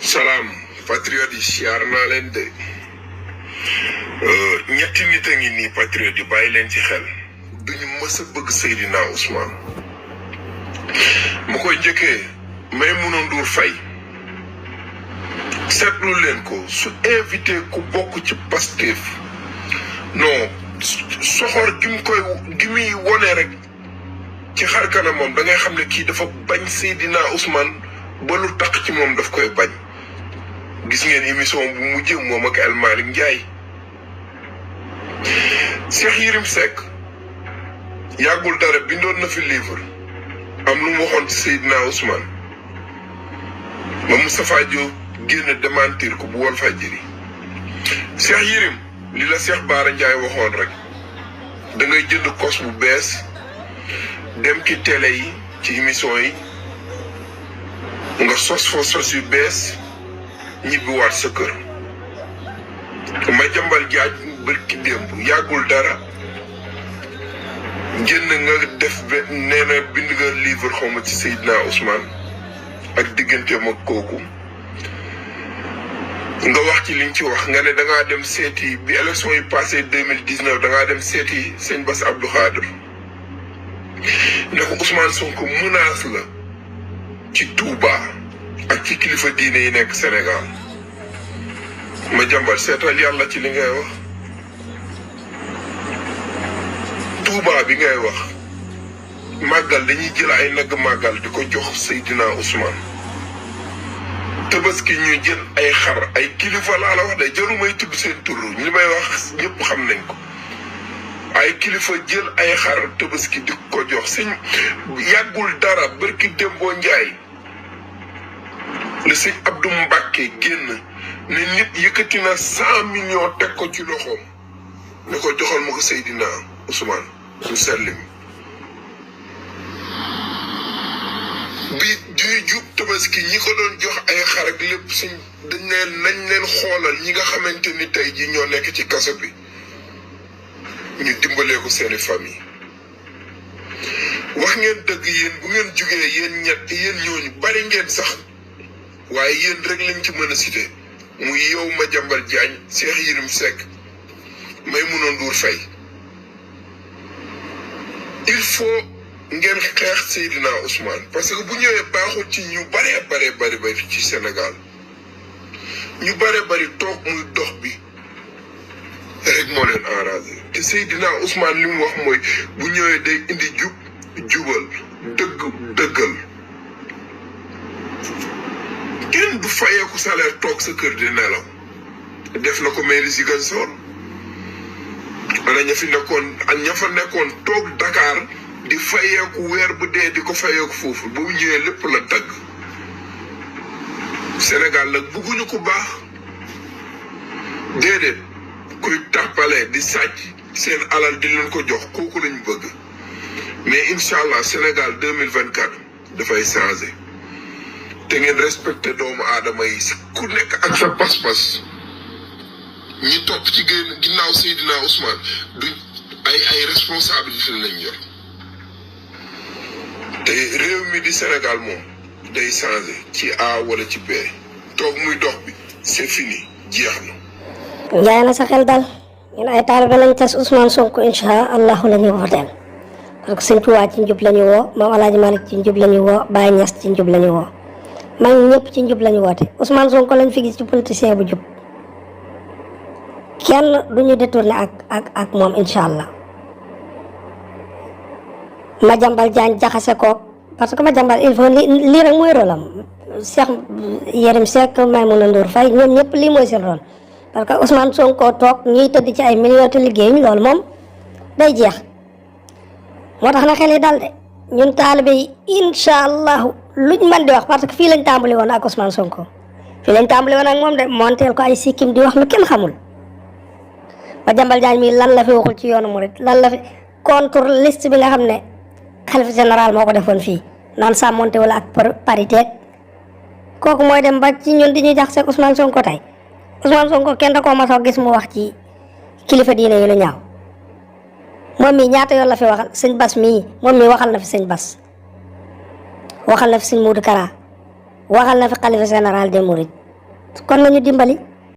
salaam patriote yi siyaar naa leen de ñetti nit a ngi nii patriote yi bàyyi leen ci xel duñu mës a bëgg Seydina Ousmane mu koy njëkkee Maimouna Ndour Faye seetlu leen ko su invité ku bokk ci Pastef non soxor gi muy wone rek ci xar kanamam da ngay xam ne kii dafa bañ Seydina Ousmane ba lu tax ci moom daf koy bañ. gis ngeen émission bu mujj moom ak El Malick Ndiaye Cheikh Yérim Seck yàggul dara bindoon na fi livre am lu mu waxoon ci Seydina Ousmane ba Moustapha Diop génn démentir ko bu Walfadjri Cheikh Yérim li la Cheikh Bara Ndiaye waxoon rek da ngay jënd kos bu bees dem ci télé yi ci émission yi nga sos yu bees ñibbiwaat sa kër Madiambal Diagne bërki démb yàggul dara génn nga def nee na bind nga livre xawma ci Seydina Ousmane ak digganteem ak kooku nga wax ci liñ ci wax nga ne dangaa dem seeti bi élection yi passé 2019 dangaa dem seeti sëñ Bass Abdou Khadre ne ko Ousmane Sonko menace la ci Touba ak ci kilifa diine yi nekk Sénégal Madiambal seetal yàlla ci li ngay wax Touba bi ngay wax màggal dañuy jël ay nagg màggal di ko jox Seydina Ousmane Tabaski ñu jël ay xar ay kilifa laa la wax de jarul may tudd seen tur li may wax ñëpp xam nañ ko ay kilifa jël ay xar Tabaski di ko jox sëñ yàggul dara barki Dembo Njaay le sëñ Abdou Mbacké génn ne nit yëkkati na 100 millions teg ko ci loxoom ne ko joxal ma ko Seydina Ousmane su selli bi juy jub Tabaski ñi ko doon jox ay xar ak lépp suñ nañ leen xoolal ñi nga xamante ni tey ji ñoo nekk ci kaso bi ñu dimbalee ko seeni famille wax ngeen dëgg yéen bu ngeen jugee yéen ñooñu bari ngeen sax waaye yéen rek lañ ci mën a cité muy yow Madiambal Diagne Cheikh Yérim Seck Maimouna Ndour Faye il faut ngeen xeex Seydina Ousmane parce que bu ñëwee baaxul ci ñu bari ci Sénégal ñu bari toog muy dox bi rek moo leen enragé te Seydina Ousmane li mu wax mooy bu ñëwee day indi jubal dëggal kenn du fayeeku salaire toog sa kër di nelaw def na ko mairie Ziguinchor ana ña fa nekkoon toog Dakar di fayeeku weer bu dee di ko fayeeku foofu bu ñëwee lépp la dagg Sénégal nag bugguñu ko baax déedéet kuy tàppale di sàcc seen alal di leen ko jox kooku lañ bëgg mais incha allah Sénégal 2024 dafay changé te ngeen respecté doomu aadama yi ku nekk ak sa pas-pas ñi topp ci ginnaaw Seydina Ousmane du ay responsabilité lañ yor te réew mi di Sénégal moom day changé ci A wala ci B toog muy dox bi c'est fini jeex na. jaay na sa xel dal ñun ay taalibe lañ tas Ousmane Sonko incha allahu la ñu wooteel parce que sëñ Tuubaa ci njub la ñu woo Maam Alaaji Malick ci njub la ñu woo Baye Niass ci njub la ñu woo mag ñëpp ci njub la ñu woote Ousmane Sonko lañ fi gis ci politicien bu jub kenn du ñu détourné ak moom incha allah Madiambal Diagne jaxase koog parce que Madiambal il faut lii rek mooy rôle am Cheikh Yérim Seck Maimouna Ndour Faye ñoom ñëpp lii mooy seen rôle parce que Ousmane Sonko toog ñuy tëdd ci ay millions te liggéeyuñ loolu moom day jeex moo tax na xel yi dal de ñun taalibe yi incha allahu luñ mën di wax parce que fii lañ tàmbali woon ak Ousmane Sonko fii lañ tàmbali woon ak moom de monteel ko ay sikkim di wax lu kenn xamul Madiambal Diagne mi lan la fi waxul ci yoonu murit lan la fi contre liste bi nga xam ne xalifa général moo ko defoon fii naan sàmmonte wala ak parité kooku mooy dem ba ci ñun di ñu jax seeg Ousmane Sonko tey Ousmane Sonko kenn da koo masoo gis mu wax ci kilifa diine yi lu ñaaw moom mii ñaata yoon la fi waxal sëñ Bass mii moom mii waxal na fi sëñ Bass waxal na fi sëñ Modou Kara waxal na fi xalifa général des Mourides kon nañu dimbali